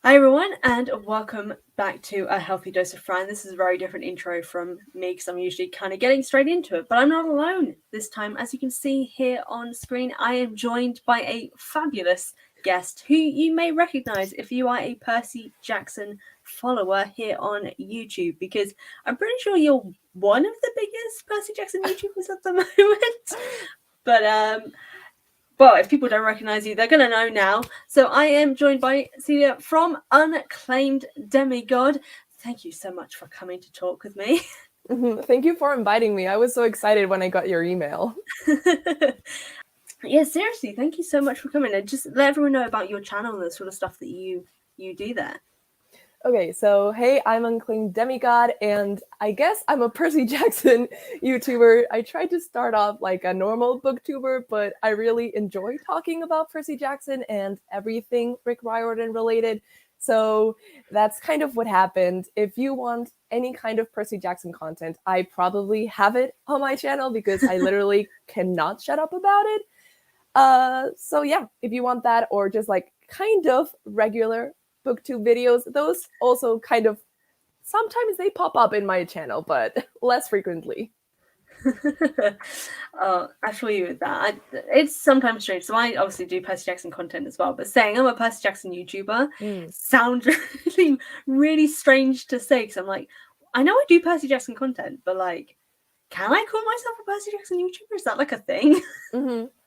Hi everyone, and welcome back to A Healthy Dose of Fran. This is a very different intro from me because I'm usually kind of getting straight into it, but I'm not alone this time. As you can see here on screen, I am joined by a fabulous guest who you may recognize if you are a Percy Jackson follower here on YouTube, because I'm pretty sure you're one of the biggest Percy Jackson YouTubers at the moment. But if people don't recognize you, they're going to know now. So I am joined by Celia from Unclaimed Demigod. Thank you so much for coming to talk with me. Thank you for inviting me. I was so excited when I got your email. Yeah, seriously, thank you so much for coming. And just let everyone know about your channel and the sort of stuff that you do there. Okay, so hey, I'm Unclaimed Demigod, and I guess I'm a Percy Jackson YouTuber. I tried to start off like a normal booktuber, but I really enjoy talking about Percy Jackson and everything Rick Riordan related. So that's kind of what happened. If you want any kind of Percy Jackson content, I probably have it on my channel because I literally cannot shut up about it. So yeah, if you want that, or just like kind of regular booktube videos, those also kind of sometimes they pop up in my channel, but less frequently. I feel you with that. It's sometimes strange. So I obviously do Percy Jackson content as well, but saying I'm a Percy Jackson YouTuber sounds really, really strange to say, because I'm like, I know I do Percy Jackson content, but like, can I call myself a Percy Jackson YouTuber? Is that like a thing?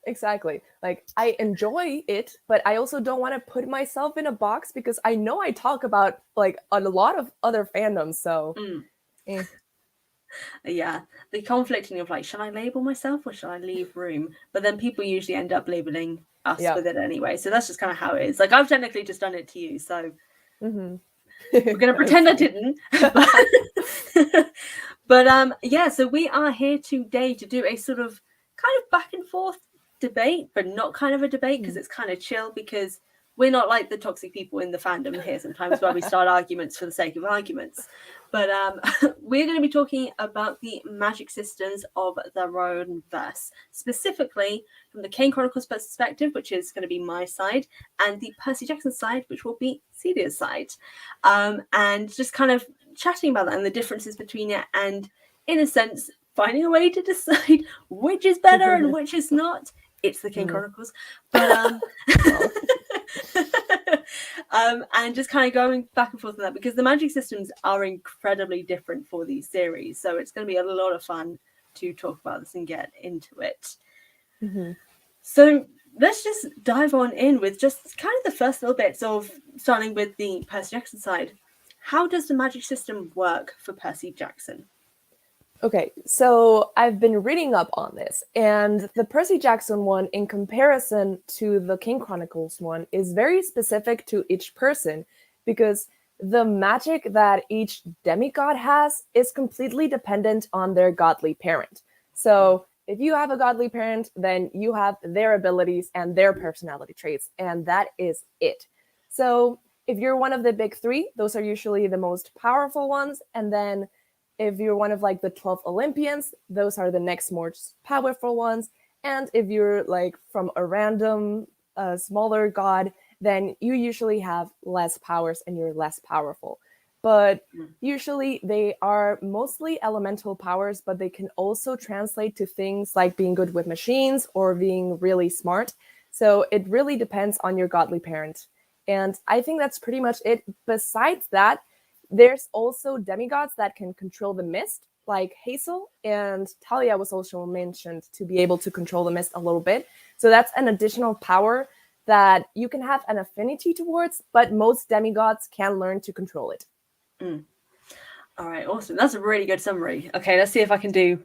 Exactly. Like I enjoy it, but I also don't want to put myself in a box because I know I talk about like a lot of other fandoms. So, Yeah, the conflicting of like, should I label myself or should I leave room? But then people usually end up labeling us yeah. with it anyway. So that's just kind of how it is. Like, I've technically just done it to you, so Mm-hmm. we're gonna pretend I didn't. But yeah, so we are here today to do a sort of kind of back and forth debate, but not kind of a debate because it's kind of chill, because we're not like the toxic people in the fandom here sometimes where we start arguments for the sake of arguments. But we're going to be talking about the magic systems of the Riordanverse, specifically from the Kane Chronicles perspective, which is going to be my side, and the Percy Jackson side, which will be Celia's side. And just kind of chatting about that and the differences between it, and in a sense, finding a way to decide which is better and which is not. It's the Kane Chronicles. But and just kind of going back and forth on that, because the magic systems are incredibly different for these series. So it's going to be a lot of fun to talk about this and get into it. So let's just dive on in with just kind of the first little bits of starting with the Percy Jackson side. How does the magic system work for Percy Jackson? Okay, so I've been reading up on this, and the Percy Jackson one, in comparison to the Kane Chronicles one, is very specific to each person because the magic that each demigod has is completely dependent on their godly parent. So if you have a godly parent, then you have their abilities and their personality traits, and that is it. So if you're one of the big three, those are usually the most powerful ones, and then if you're one of like the 12 Olympians, those are the next most powerful ones. And if you're like from a random smaller god, then you usually have less powers and you're less powerful. But usually they are mostly elemental powers, but they can also translate to things like being good with machines or being really smart. So it really depends on your godly parent. And I think that's pretty much it. Besides that, there's also demigods that can control the mist, like Hazel, and Talia was also mentioned to be able to control the mist a little bit. So that's an additional power that you can have an affinity towards, but most demigods can learn to control it. All right, awesome. That's a really good summary. Okay, let's see if I can do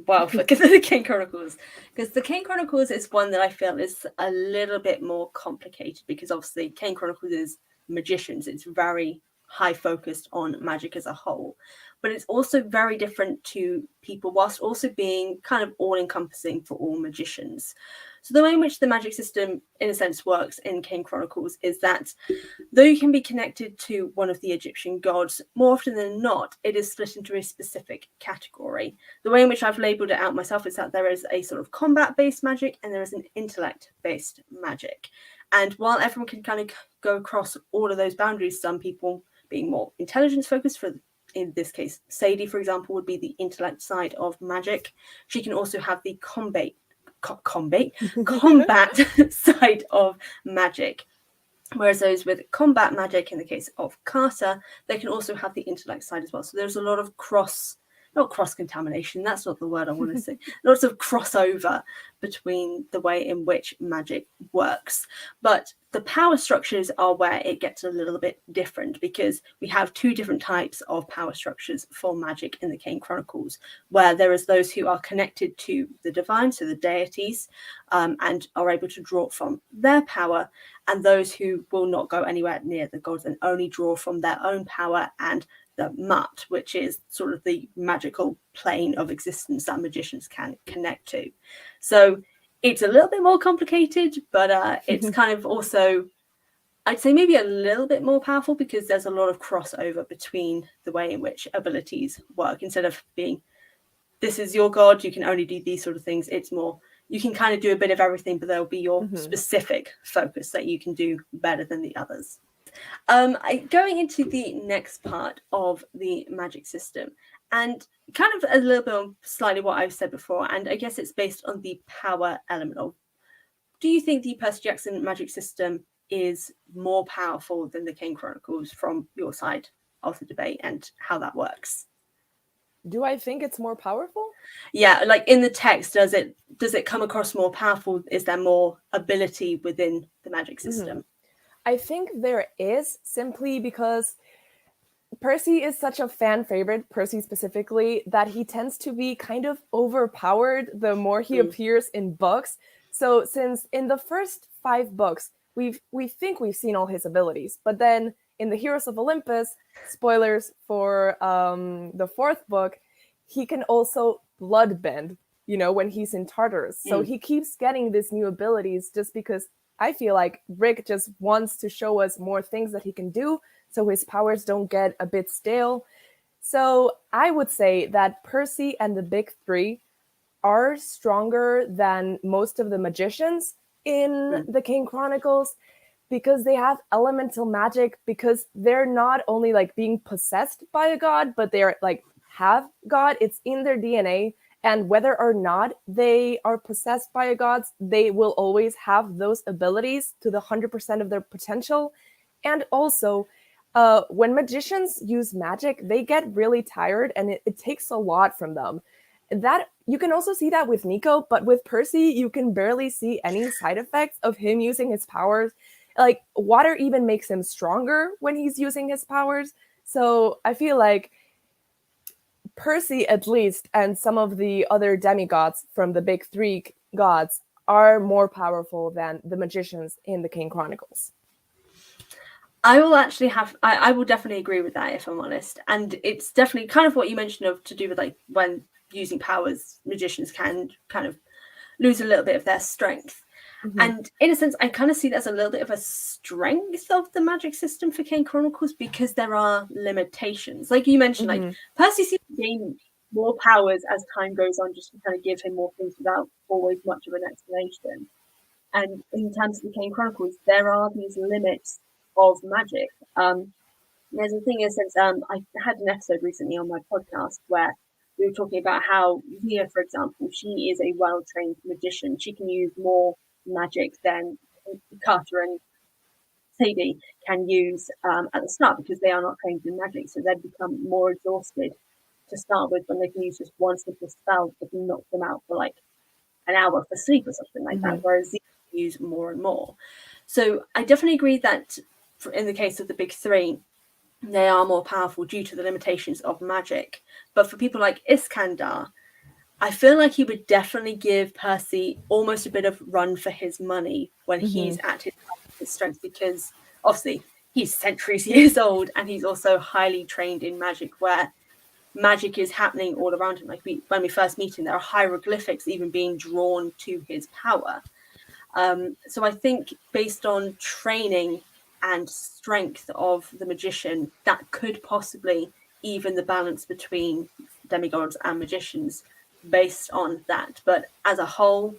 well for the Kane Chronicles, because the Kane Chronicles is one that I feel is a little bit more complicated, because obviously Kane Chronicles is magicians. It's very high focused on magic as a whole, but it's also very different to people, whilst also being kind of all encompassing for all magicians. So the way in which the magic system, in a sense, works in Kane Chronicles is that though you can be connected to one of the Egyptian gods, more often than not, it is split into a specific category. The way in which I've labelled it out myself is that there is a sort of combat-based magic and there is an intellect-based magic. And while everyone can kind of go across all of those boundaries, some people being more intelligence focused, for in this case, Sadie, for example, would be the intellect side of magic. She can also have the combat side of magic. Whereas those with combat magic, in the case of Carter, they can also have the intellect side as well. So there's a lot of not cross-contamination, that's not the word I want to say, lots of crossover between the way in which magic works. But the power structures are where it gets a little bit different, because we have two different types of power structures for magic in the Kane Chronicles, where there is those who are connected to the divine, so the deities, and are able to draw from their power, and those who will not go anywhere near the gods and only draw from their own power and the Mut, which is sort of the magical plane of existence that magicians can connect to. So it's a little bit more complicated, but it's kind of also, I'd say maybe a little bit more powerful, because there's a lot of crossover between the way in which abilities work. Instead of being, this is your god, you can only do these sort of things, it's more, you can kind of do a bit of everything, but there'll be your specific focus that you can do better than the others. Going into the next part of the magic system, and kind of a little bit on slightly what I've said before, and I guess it's based on the power element of, do you think the Percy Jackson magic system is more powerful than the Kane Chronicles from your side of the debate, and how that works? Do I think it's more powerful? Yeah, like in the text, does it come across more powerful? Is there more ability within the magic system? I think there is, simply because Percy is such a fan favorite, Percy specifically, that he tends to be kind of overpowered the more he appears in books. So since in the first 5 books, we think we've seen all his abilities, but then in the Heroes of Olympus, spoilers for the 4th book, he can also bloodbend, when he's in Tartarus. So he keeps getting these new abilities just because I feel like Rick just wants to show us more things that he can do, so his powers don't get a bit stale. So I would say that Percy and the Big Three are stronger than most of the magicians in the Kane Chronicles, because they have elemental magic, because they're not only like being possessed by a god, but they're like have god. It's in their DNA. And whether or not they are possessed by a god, they will always have those abilities to the 100% of their potential. And also, when magicians use magic, they get really tired, and it takes a lot from them. That you can also see that with Nico, but with Percy, you can barely see any side effects of him using his powers. Like, water even makes him stronger when he's using his powers. So I feel like Percy, at least, and some of the other demigods from the Big Three gods are more powerful than the magicians in the Kane Chronicles. I will definitely agree with that, if I'm honest. And it's definitely kind of what you mentioned of to do with like when using powers, magicians can kind of lose a little bit of their strength. And in a sense, I kind of see that as a little bit of a strength of the magic system for Kane Chronicles, because there are limitations. Like you mentioned, like Percy seems to gain more powers as time goes on, just to kind of give him more things without always much of an explanation. And in terms of the Kane Chronicles, there are these limits of magic. There's a thing, in a sense, I had an episode recently on my podcast where we were talking about how Leah, for example, she is a well-trained magician. She can use more magic than Carter and Sadie can use at the start, because they are not trained in magic, so they'd become more exhausted to start with when they can use just one simple spell that can knock them out for like an hour for sleep or something like that, whereas they use more and more. So I definitely agree that in the case of the Big Three, they are more powerful due to the limitations of magic. But for people like Iskandar, I feel like he would definitely give Percy almost a bit of run for his money when he's at his strength, because obviously he's centuries years old, and he's also highly trained in magic, where magic is happening all around him. Like when we first meet him, there are hieroglyphics even being drawn to his power. So I think based on training and strength of the magician, that could possibly even the balance between demigods and magicians based on that. But as a whole,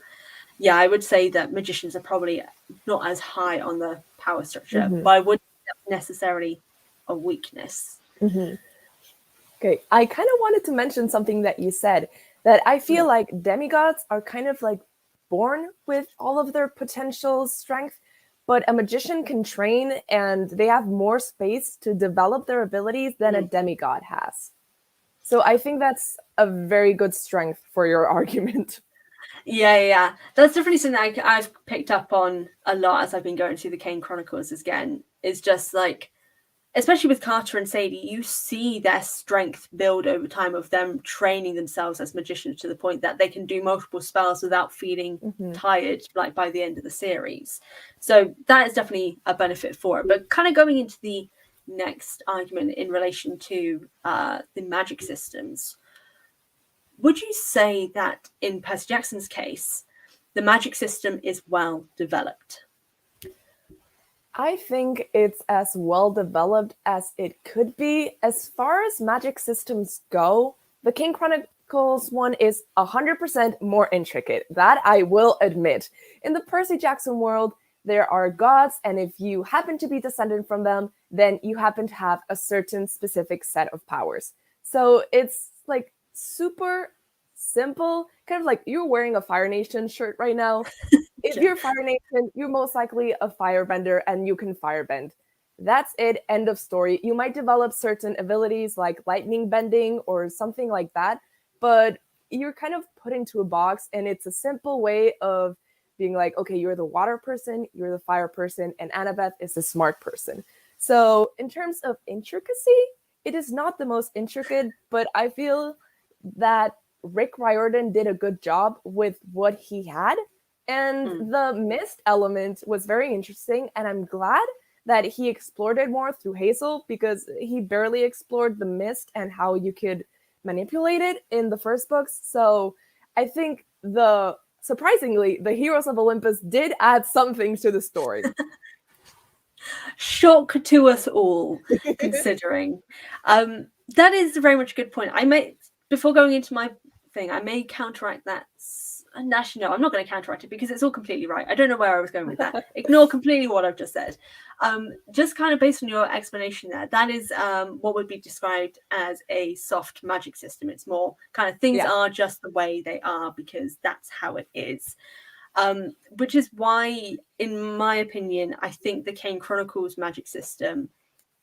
yeah, I would say that magicians are probably not as high on the power structure, Mm-hmm. but I wouldn't necessarily a weakness. Mm-hmm. Okay, I kind of wanted to mention something that you said, that I feel like demigods are kind of like born with all of their potential strength, but a magician can train and they have more space to develop their abilities than a demigod has. So I think that's a very good strength for your argument. Yeah. That's definitely something I've picked up on a lot as I've been going through the Kane Chronicles again. It's just like, especially with Carter and Sadie, you see their strength build over time of them training themselves as magicians to the point that they can do multiple spells without feeling tired, like by the end of the series. So that is definitely a benefit for it. But kind of going into the next argument in relation to the magic systems, would you say that in Percy Jackson's case, the magic system is well developed? I think it's as well developed as it could be. As far as magic systems go, the Kane Chronicles one is 100% more intricate. That I will admit. In the Percy Jackson world, there are gods, and if you happen to be descended from them, then you happen to have a certain specific set of powers. So it's like super simple, kind of like you're wearing a Fire Nation shirt right now. If you're Fire Nation, you're most likely a firebender and you can firebend. That's it, end of story. You might develop certain abilities like lightning bending or something like that, but you're kind of put into a box, and it's a simple way of being like, okay, you're the water person, you're the fire person, and Annabeth is the smart person. So in terms of intricacy, it is not the most intricate, but I feel that Rick Riordan did a good job with what he had. And the mist element was very interesting, and I'm glad that he explored it more through Hazel, because he barely explored the mist and how you could manipulate it in the first books. So I think surprisingly, the Heroes of Olympus did add something to the story. Shock to us all, considering. That is a very much a good point. Before going into my thing, I may counteract that. And actually, no, I'm not going to counteract it because it's all completely right. I don't know where I was going with that. Ignore completely what I've just said. Just kind of based on your explanation there, that is what would be described as a soft magic system. It's more kind of things are just the way they are because that's how it is. Which is why, in my opinion, I think the Kane Chronicles magic system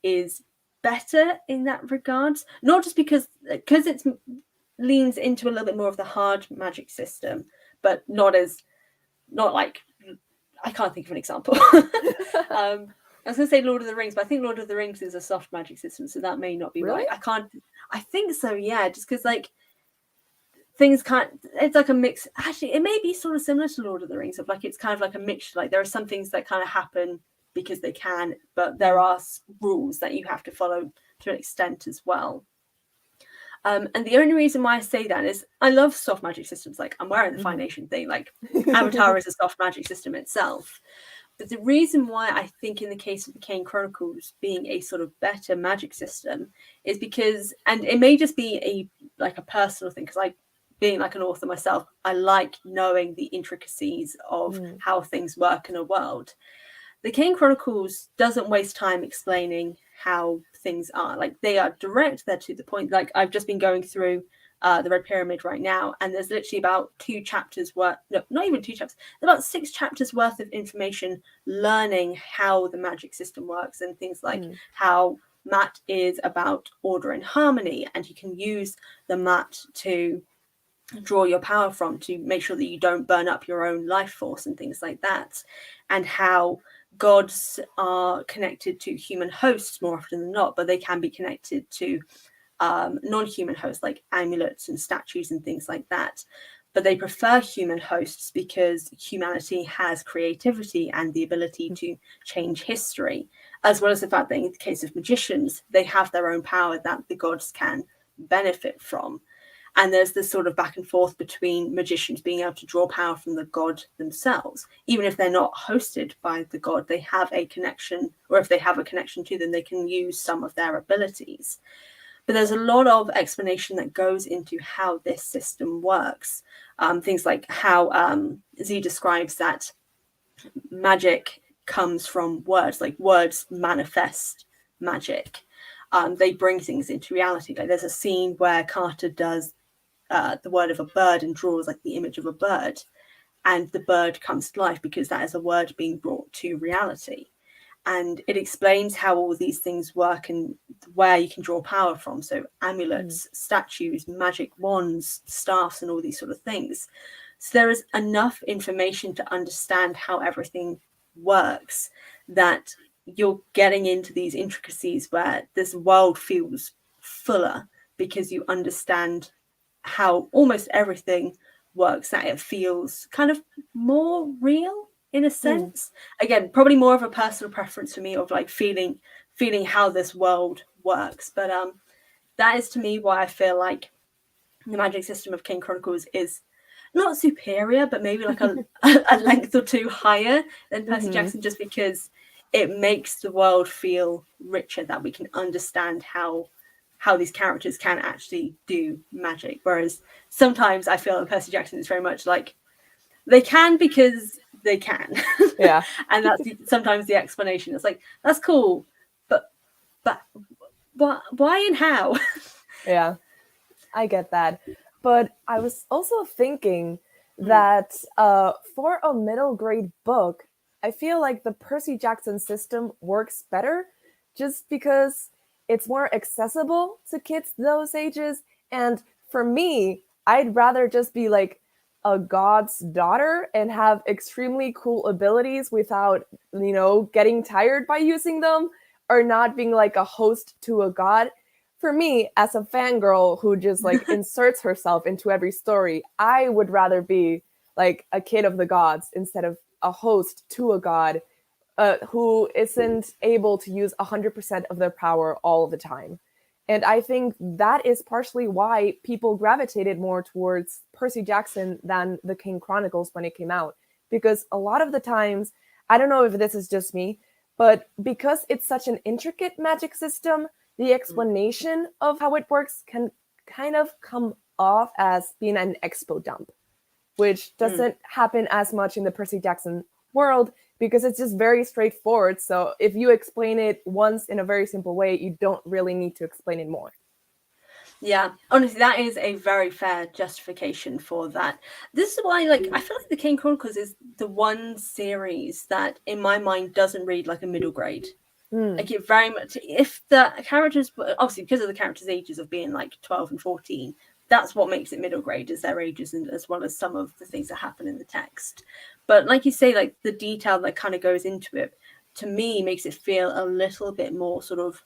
is better in that regard. Not just because it leans into a little bit more of the hard magic system, but not like, I can't think of an example. I was going to say Lord of the Rings, but I think Lord of the Rings is a soft magic system, so that may not be Really? right. I think so, yeah, just because like things it's like a mix. Actually, it may be sort of similar to Lord of the Rings, of like it's kind of like a mixture. Like there are some things that kind of happen because they can, but there are rules that you have to follow to an extent as well. And the only reason why I say that is I love soft magic systems. Like I'm wearing the Fire Nation thing. Like Avatar is a soft magic system itself. But the reason why I think in the case of the Kane Chronicles being a sort of better magic system is because, and it may just be a personal thing, because like being like an author myself, I like knowing the intricacies of how things work in a world. The Kane Chronicles doesn't waste time explaining how things are. Like they are direct, they're to the point. Like I've just been going through the Red Pyramid right now, and there's literally about 2 chapters worth, no, not even 2 chapters, about 6 chapters worth of information learning how the magic system works, and things like how mat is about order and harmony, and you can use the mat to draw your power from to make sure that you don't burn up your own life force and things like that, and how gods are connected to human hosts more often than not, but they can be connected to non-human hosts like amulets and statues and things like that, but they prefer human hosts because humanity has creativity and the ability to change history, as well as the fact that in the case of magicians, they have their own power that the gods can benefit from. And there's this sort of back and forth between magicians being able to draw power from the god themselves. Even if they're not hosted by the god, they have a connection, or if they have a connection to them, they can use some of their abilities. but there's a lot of explanation that goes into how this system works. Things like how Z describes that magic comes from words, like words manifest magic. They bring things into reality. Like there's a scene where Carter does the word of a bird and draws like the image of a bird, and the bird comes to life because that is a word being brought to reality. And it explains how all these things work and where you can draw power from. So amulets, statues, magic wands, staffs, and all these sort of things. So there is enough information to understand how everything works that you're getting into these intricacies where this world feels fuller because you understand how almost everything works, that it feels kind of more real in a sense. Again, probably more of a personal preference for me of like feeling how this world works. But that is to me why I feel like the magic system of Kane Chronicles is not superior, but maybe like a length or two higher than Percy Jackson, just because it makes the world feel richer, that we can understand how these characters can actually do magic. Whereas sometimes I feel that Percy Jackson is very much like they can because they can. Yeah. And that's sometimes the explanation. It's like, that's cool, but why and how? Yeah, I get that. But I was also thinking that for a middle grade book, I feel like the Percy Jackson system works better just because it's more accessible to kids those ages. And for me, I'd rather just be like a god's daughter and have extremely cool abilities without, getting tired by using them, or not being like a host to a god. For me, as a fangirl who just like inserts herself into every story, I would rather be like a kid of the gods instead of a host to a god who isn't able to use 100% of their power all the time. And I think that is partially why people gravitated more towards Percy Jackson than the Kane Chronicles when it came out. Because a lot of the times, I don't know if this is just me, but because it's such an intricate magic system, the explanation of how it works can kind of come off as being an expo dump, which doesn't happen as much in the Percy Jackson world because it's just very straightforward. So if you explain it once in a very simple way, you don't really need to explain it more. Yeah, honestly, that is a very fair justification for that. This is why, like, I feel like the Kane Chronicles is the one series that, in my mind, doesn't read like a middle grade. Like, it very much, if the characters, obviously because of the characters' ages of being like 12 and 14, that's what makes it middle grade, is their ages, and as well as some of the things that happen in the text. But like you say, like the detail that kind of goes into it, to me, makes it feel a little bit more sort of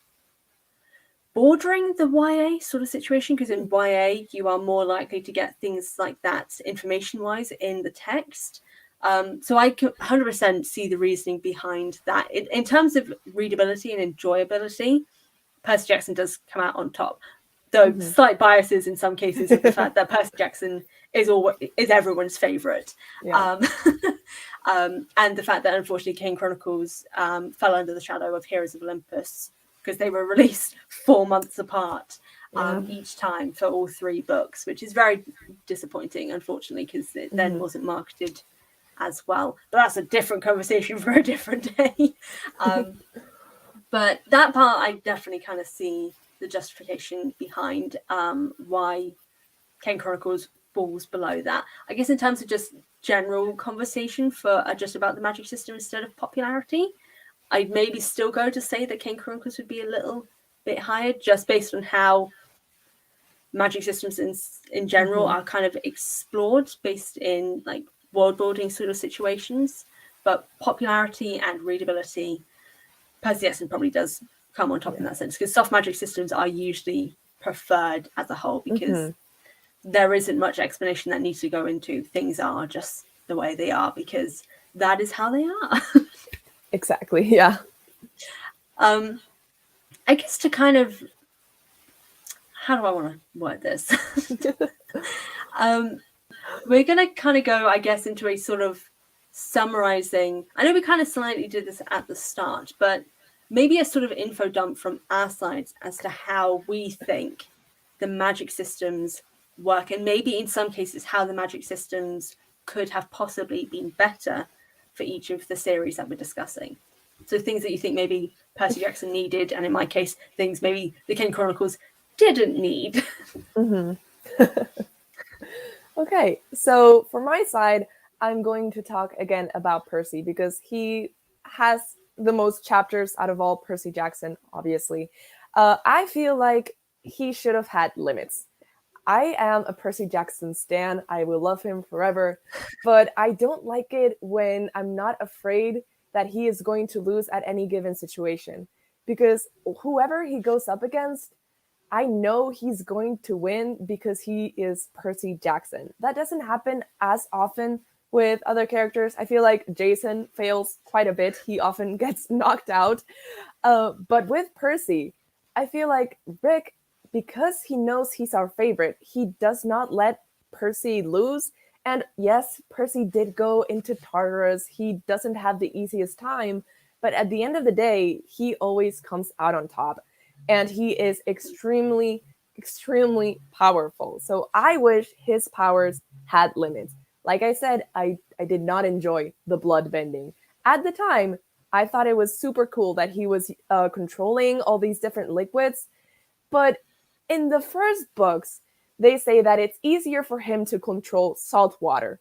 bordering the YA sort of situation, because in YA you are more likely to get things like that information-wise in the text. So I can 100% see the reasoning behind that. In terms of readability and enjoyability, Percy Jackson does come out on top, though slight biases in some cases of the fact that Percy Jackson is everyone's favorite. Yeah. And the fact that unfortunately Kane Chronicles fell under the shadow of Heroes of Olympus because they were released 4 months apart each time for all 3 books, which is very disappointing, unfortunately, because it then wasn't marketed as well. But that's a different conversation for a different day. But that part, I definitely kind of see the justification behind why Kane Chronicles falls below that. I guess in terms of just general conversation for just about the magic system instead of popularity, I'd maybe still go to say that Kane Chronicles would be a little bit higher, just based on how magic systems in general are kind of explored based in like world building sort of situations. But popularity and readability, Percy Jackson probably does come on top in that sense, because soft magic systems are usually preferred as a whole because there isn't much explanation that needs to go into. Things are just the way they are because that is how they are. Exactly. Yeah. I guess to kind of, how do I want to word this? We're going to kind of go, I guess, into a sort of summarizing. I know we kind of slightly did this at the start, but maybe a sort of info dump from our side as to how we think the magic systems work, and maybe in some cases how the magic systems could have possibly been better for each of the series that we're discussing. So things that you think maybe Percy Jackson needed, and in my case, things maybe the Kane Chronicles didn't need. Okay, so for my side, I'm going to talk again about Percy because he has the most chapters out of all Percy Jackson, obviously. I feel like he should have had limits. I am a Percy Jackson stan. I will love him forever, but I don't like it when I'm not afraid that he is going to lose at any given situation, because whoever he goes up against, I know he's going to win because he is Percy Jackson. That doesn't happen as often with other characters. I feel like Jason fails quite a bit. He often gets knocked out. But with Percy, I feel like Rick, because he knows he's our favorite, he does not let Percy lose. And yes, Percy did go into Tartarus. He doesn't have the easiest time, but at the end of the day, he always comes out on top. And he is extremely, extremely powerful. So I wish his powers had limits. Like I said, I did not enjoy the blood bending. At the time, I thought it was super cool that he was controlling all these different liquids. But in the first books, they say that it's easier for him to control salt water.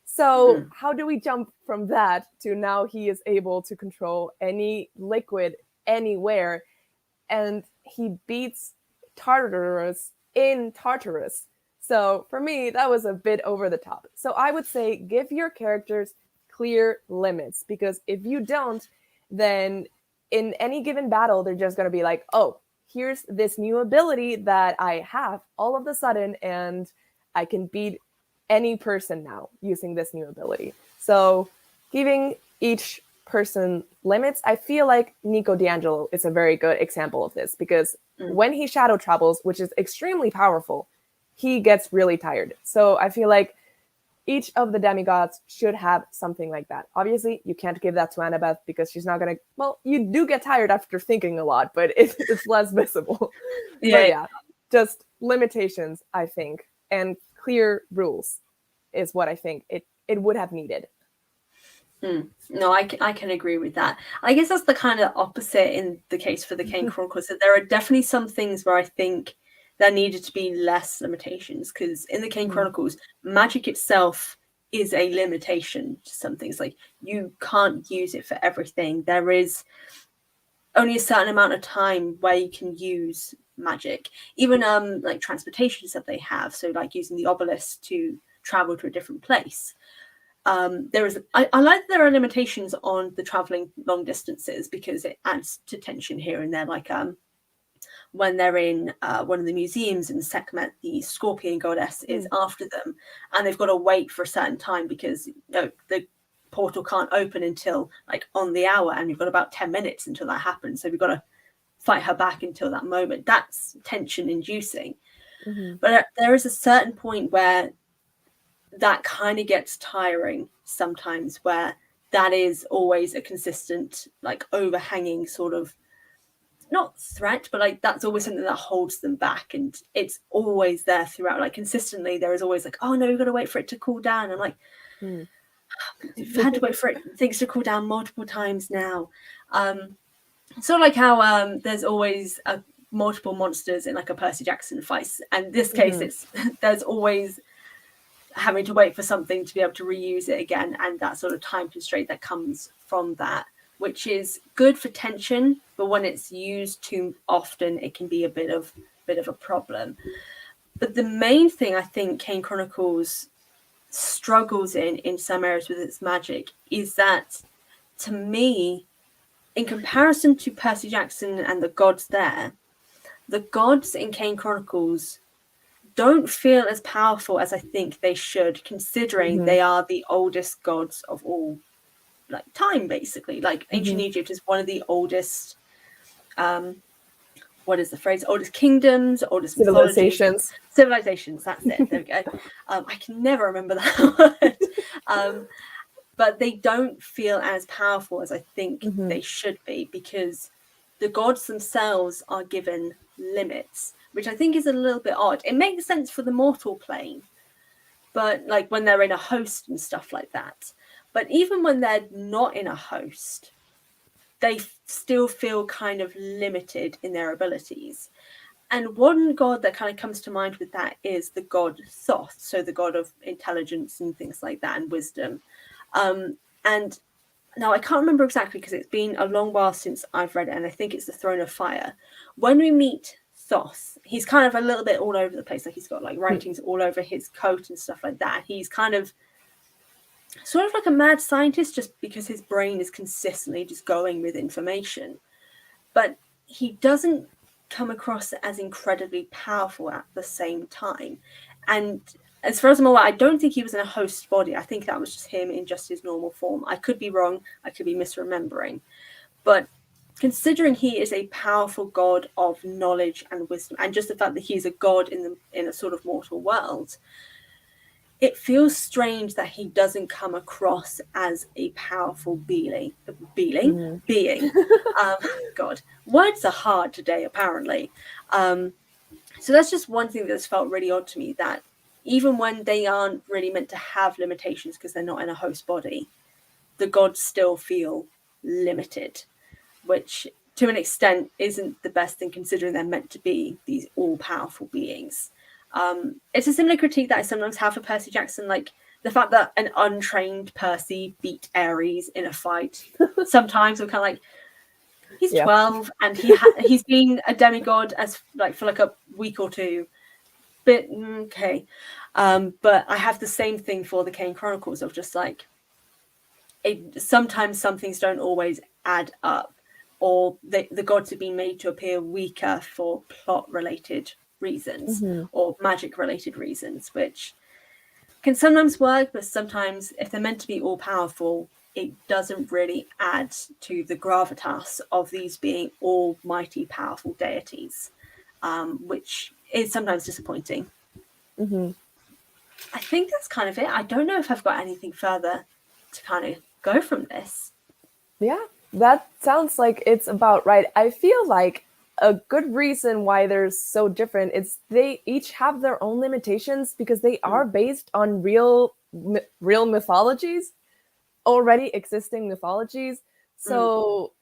So how do we jump from that to now he is able to control any liquid anywhere? And he beats Tartarus in Tartarus. So for me, that was a bit over the top. So I would say give your characters clear limits, because if you don't, then in any given battle, they're just going to be like, oh, here's this new ability that I have all of a sudden, and I can beat any person now using this new ability. So giving each person limits, I feel like Nico D'Angelo is a very good example of this, because when he shadow travels, which is extremely powerful, he gets really tired. So I feel like each of the demigods should have something like that. Obviously, you can't give that to Annabeth because she's not going to... Well, you do get tired after thinking a lot, but it's less visible. Yeah. But yeah, just limitations, I think, and clear rules is what I think it would have needed. No, I can agree with that. I guess that's the kind of opposite in the case for the Kane Chronicles. That there are definitely some things where I think there needed to be less limitations, because in the Kane Chronicles, magic itself is a limitation to some things. Like, you can't use it for everything. There is only a certain amount of time where you can use magic. Even like transportations that they have, so like using the obelisk to travel to a different place. There is, I like that there are limitations on the traveling long distances, because it adds to tension here and there. Like when they're in one of the museums in Sekhmet, the Scorpion goddess is after them, and they've got to wait for a certain time because the portal can't open until like on the hour, and you've got about 10 minutes until that happens. So we've got to fight her back until that moment. That's tension inducing. But there is a certain point where that kind of gets tiring sometimes, where that is always a consistent, like, overhanging sort of, not threat, but like that's always something that holds them back, and it's always there throughout. Like, consistently there is always like, oh no, we've got to wait for it to cool down. I'm like, we've had to wait for things to cool down multiple times now. Sort of like how there's always multiple monsters in like a Percy Jackson fight, and in this case it's there's always having to wait for something to be able to reuse it again, and that sort of time constraint that comes from that, which is good for tension, but when it's used too often, it can be a bit of a problem. But the main thing I think Kane Chronicles struggles in some areas with its magic is that, to me, in comparison to Percy Jackson and the gods there, the gods in Kane Chronicles don't feel as powerful as I think they should, considering they are the oldest gods of all, like, time, basically. Like, ancient Egypt is one of the oldest, what is the phrase? Oldest kingdoms, oldest civilizations. Civilizations, that's it. There we go. I can never remember that word. But they don't feel as powerful as I think they should be, because the gods themselves are given limits, which I think is a little bit odd. It makes sense for the mortal plane, but like when they're in a host and stuff like that. But even when they're not in a host, they still feel kind of limited in their abilities. And one god that kind of comes to mind with that is the god Thoth, so the god of intelligence and things like that, and wisdom. And now I can't remember exactly because it's been a long while since I've read it, and I think it's the Throne of Fire. When we meet Thoth, he's kind of a little bit all over the place. Like he's got like writings all over his coat and stuff like that. He's kind of sort of like a mad scientist just because his brain is consistently just going with information. But he doesn't come across as incredibly powerful at the same time. And as far as I'm aware, I don't think he was in a host body. I think that was just him in just his normal form. I could be wrong. I could be misremembering. But considering he is a powerful god of knowledge and wisdom, and just the fact that he's a god in a sort of mortal world, it feels strange that he doesn't come across as a powerful being. God, words are hard today, apparently. So that's just one thing that's felt really odd to me, that even when they aren't really meant to have limitations because they're not in a host body, the gods still feel limited, which to an extent isn't the best thing considering they're meant to be these all-powerful beings. It's a similar critique that I sometimes have for Percy Jackson, like the fact that an untrained Percy beat Ares in a fight. Sometimes I'm kind of like, he's 12 and he's been a demigod for like a week or two. But okay. But I have the same thing for the Kane Chronicles of just like, sometimes some things don't always add up, or the gods have been made to appear weaker for plot-related reasons or magic-related reasons, which can sometimes work, but sometimes if they're meant to be all-powerful, it doesn't really add to the gravitas of these being almighty powerful deities, which is sometimes disappointing. I think that's kind of it. I don't know if I've got anything further to kind of go from this. Yeah, that sounds like it's about right. I feel like a good reason why they're so different is they each have their own limitations because they are based on real mythologies, already existing mythologies. So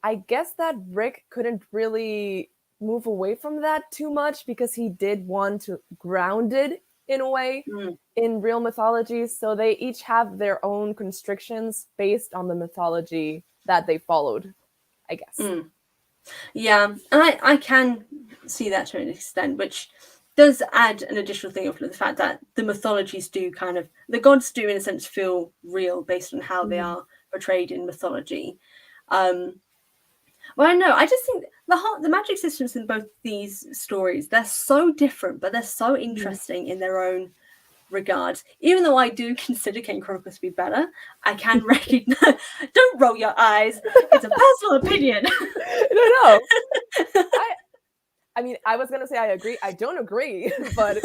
I guess that Rick couldn't really move away from that too much because he did want to ground it in a way in real mythologies. So they each have their own constrictions based on the mythology that they followed, I guess. Yeah, and I can see that to an extent, which does add an additional thing of the fact that the mythologies do the gods do in a sense feel real based on how they are portrayed in mythology. Well, I know, I just think the magic systems in both these stories, they're so different, but they're so interesting in their own regards. Even though I do consider Kane Chronicles to be better, I can recognize. Don't roll your eyes. It's a personal opinion. No. I mean, I was gonna say I agree. I don't agree, but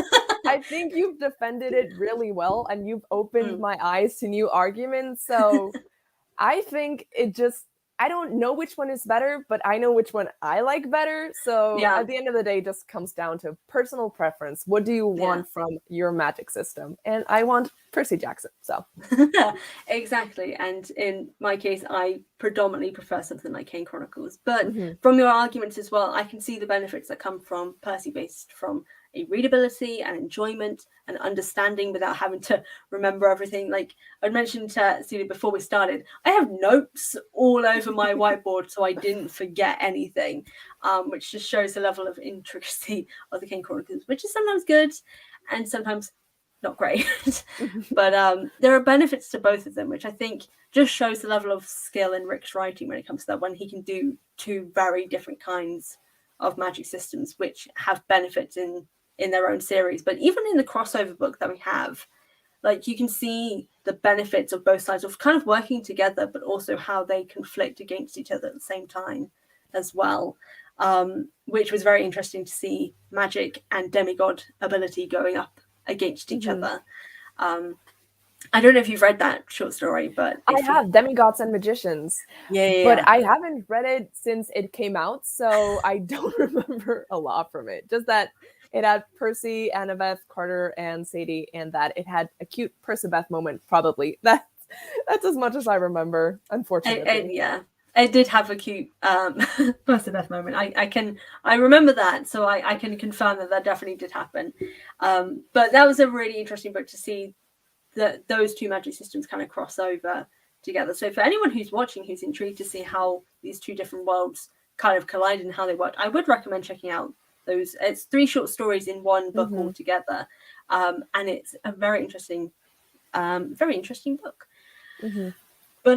I think you've defended it really well, and you've opened my eyes to new arguments. So I think I don't know which one is better, but I know which one I like better. So at the end of the day, it just comes down to personal preference. What do you want from your magic system? And I want Percy Jackson. So exactly. And in my case, I predominantly prefer something like Kane Chronicles. But from your arguments as well, I can see the benefits that come from Percy based from a readability and enjoyment and understanding without having to remember everything. Like I mentioned to Celia before we started, I have notes all over my whiteboard so I didn't forget anything, which just shows the level of intricacy of the Kane Chronicles, which is sometimes good and sometimes not great. But there are benefits to both of them, which I think just shows the level of skill in Rick's writing when it comes to that, when he can do two very different kinds of magic systems which have benefits in their own series. But even in the crossover book that we have, like you can see the benefits of both sides of kind of working together, but also how they conflict against each other at the same time as well, which was very interesting to see magic and demigod ability going up against each other. I don't know if you've read that short story, but I have Demigods and Magicians, but yeah. I haven't read it since it came out, so I don't remember a lot from it. Just that it had Percy, Annabeth, Carter, and Sadie, and that it had a cute Percabeth moment, probably. That's as much as I remember, unfortunately. Yeah, it did have a cute first death moment. I remember that, so I can confirm that definitely did happen. But that was a really interesting book to see that those two magic systems kind of cross over together. So for anyone who's watching, who's intrigued to see how these two different worlds kind of collide and how they work, I would recommend checking out those. It's 3 short stories in one book altogether, and it's a very interesting book. But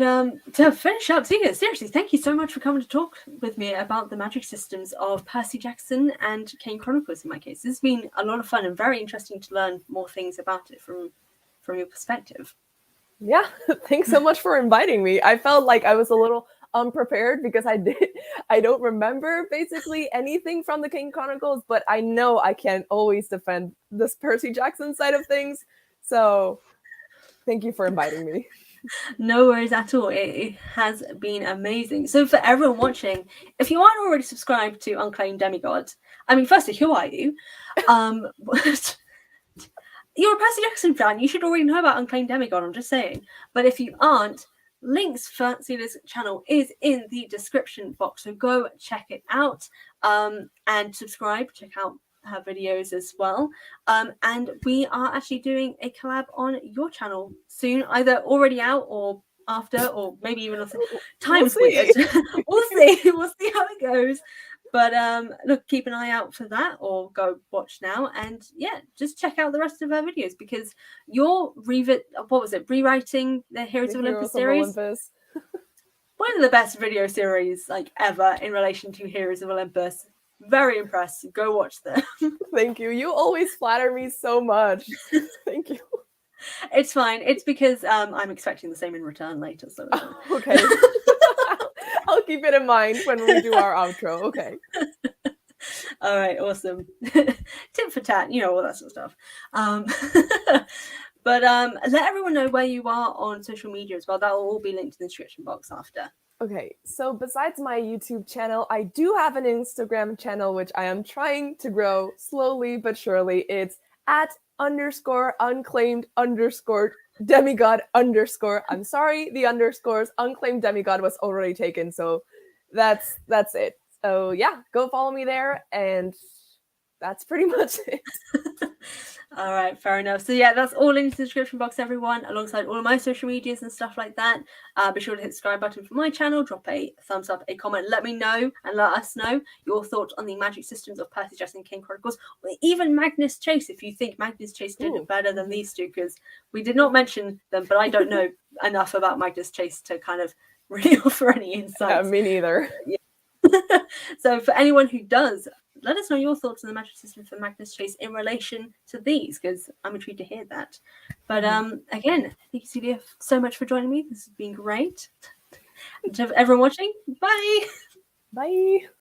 to finish up, Celia, seriously, thank you so much for coming to talk with me about the magic systems of Percy Jackson and Kane Chronicles. In my case, this has been a lot of fun and very interesting to learn more things about it from your perspective. Yeah, thanks so much for inviting me. I felt like I was a little unprepared because I don't remember basically anything from the Kane Chronicles, but I know I can always defend this Percy Jackson side of things. So thank you for inviting me. No worries at all. It has been amazing. So for everyone watching, if you aren't already subscribed to Unclaimed Demigod, I mean, firstly, who are you? You're a Percy Jackson fan. You should already know about Unclaimed Demigod. I'm just saying. But if you aren't, links for Celia's channel is in the description box. So go check it out and subscribe. Check out her videos as well. And we are actually doing a collab on your channel soon, either already out or after, or maybe even time's weird. We'll see. We'll see how it goes. But look, keep an eye out for that, or go watch now. And yeah, just check out the rest of our videos because you're rewriting the Heroes of Olympus series. One of the best video series like ever in relation to Heroes of Olympus. Very impressed. Go watch them. Thank you. You always flatter me so much. Thank you. It's fine. It's because I'm expecting the same in return later. So okay. I'll keep it in mind when we do our outro. Okay. All right. Awesome. Tip for tat. You know, all that sort of stuff. But let everyone know where you are on social media as well. That will all be linked in the description box after. Okay, so besides my YouTube channel, I do have an Instagram channel, which I am trying to grow slowly but surely. It's @_unclaimed_demigod_. I'm sorry, the underscores. Unclaimed Demigod was already taken, so that's it. So yeah, go follow me there, and that's pretty much it. All right, fair enough. So yeah, that's all in the description box, everyone, alongside all of my social medias and stuff like that. Be sure to hit the subscribe button for my channel, drop a thumbs up, a comment, let me know and let us know your thoughts on the magic systems of Percy Jackson and Kane Chronicles, or even Magnus Chase, if you think Magnus Chase did it better than these two, because we did not mention them, but I don't know enough about Magnus Chase to kind of really offer any insights. Me neither. Yeah. So for anyone who does, let us know your thoughts on the magic system for Magnus Chase in relation to these, because I'm intrigued to hear that. But again, thank you, Celia, so much for joining me. This has been great. And to everyone watching, bye. Bye.